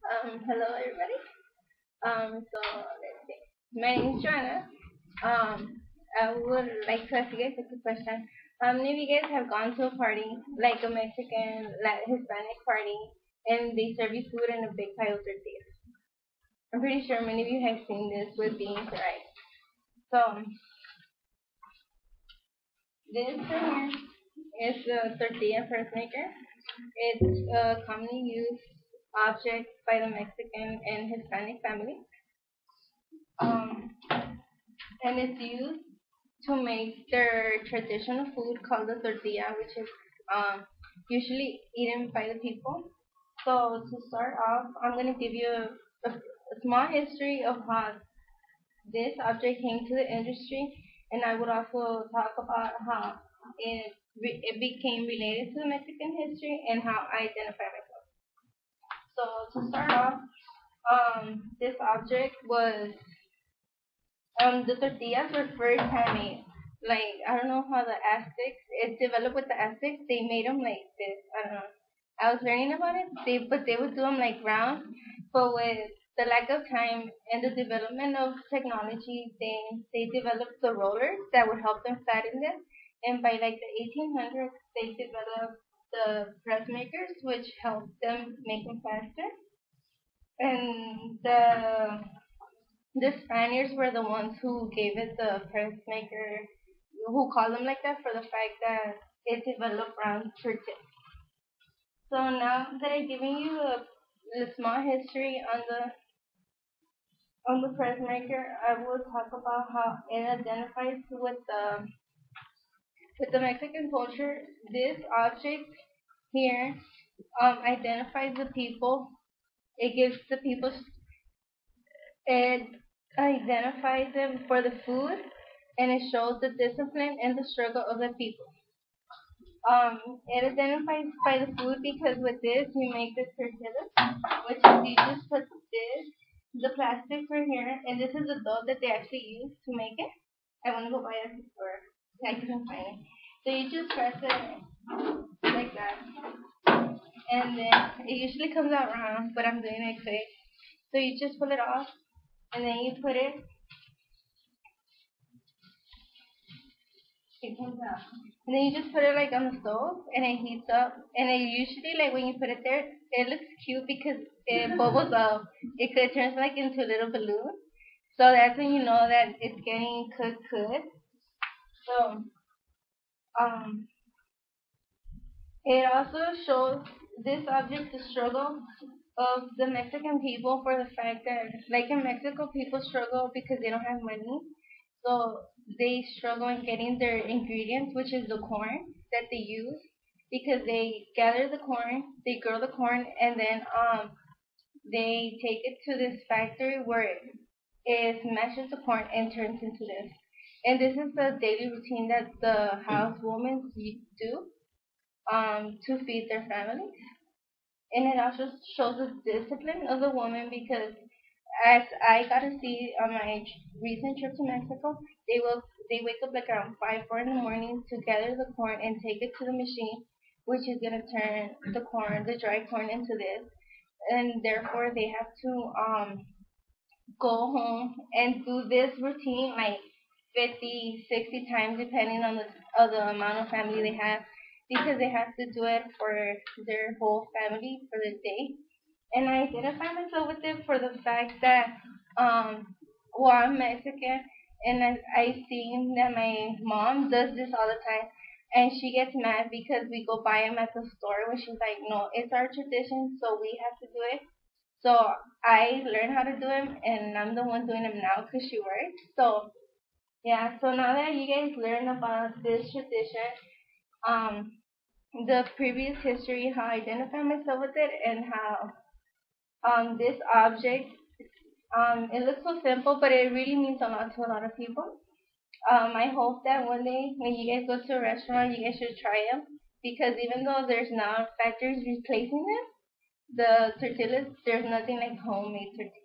Hello everybody. So let's see. My name is Joanna. I would like to ask you guys a quick question. How many of you guys have gone to a party, like a Mexican, like Hispanic party, and they serve you food in a big pile of tortillas? I'm pretty sure many of you have seen this with beans, right? So this right here is the tortilla press maker. It's a commonly used object by the Mexican and Hispanic family. Um, and it's used to make their traditional food called the tortilla, which is usually eaten by the people. So to start off, I'm gonna give you a small history of how this object came to the industry, and I would also talk about how it became related to the Mexican history and how I identify myself. So to start off, this object was the tortillas were first handmade. Like I don't know how the Aztecs it developed with the Aztecs. They made them like this. I don't know. I was learning about it. They would do them like round, but with the lack of time and the development of technology, they developed the rollers that would help them flatten them. And by like the 1800s, they developed the press makers, which helped them make them faster. And the Spaniards were the ones who gave it the press maker, who called them like that for the fact that it developed around churches. So now that I've given you a small history on the press maker, I will talk about how it identifies with the Mexican culture. This object here identifies the people. It gives the people it identifies them for the food, and it shows the discipline and the struggle of the people. It identifies by the food because with this you make the tortillas, which is you just put this, the plastic right here, and this is the dough that they actually use to make it. I want to go buy it before I couldn't find it. So you just press it like that, and then it usually comes out round, but I'm doing it quick. So you just pull it off, and then you put it comes out. And then you just put it like on the stove and it heats up. And it usually like when you put it there, it looks cute because it bubbles up. It turns like into a little balloon. So that's when you know that it's getting cooked good. So um it also shows this object the struggle of the Mexican people for the fact that like in Mexico people struggle because they don't have money. So they struggle in getting their ingredients, which is the corn that they use, because they gather the corn, they grow the corn, and then they take it to this factory where it smashes the corn and turns into this. And this is the daily routine that the housewomen do to feed their families. And it also shows the discipline of the woman because as I got to see on my recent trip to Mexico, they wake up like around 4 in the morning to gather the corn and take it to the machine, which is gonna turn the dry corn into this, and therefore they have to go home and do this routine like 50, 60 times depending on the amount of family they have because they have to do it for their whole family for the day. And I identify myself with it for the fact that well, I'm Mexican, and I seen that my mom does this all the time, and she gets mad because we go buy them at the store. When she's like, "No, it's our tradition, so we have to do it." So I learned how to do them, and I'm the one doing them now because she works. So yeah, so now that you guys learn about this tradition, um, the previous history, how I identify myself with it, and how this object. It looks so simple, but it really means a lot to a lot of people. I hope that one day when you guys go to a restaurant, you guys should try them because even though there's now factories replacing them, the tortillas, there's nothing like homemade tortillas.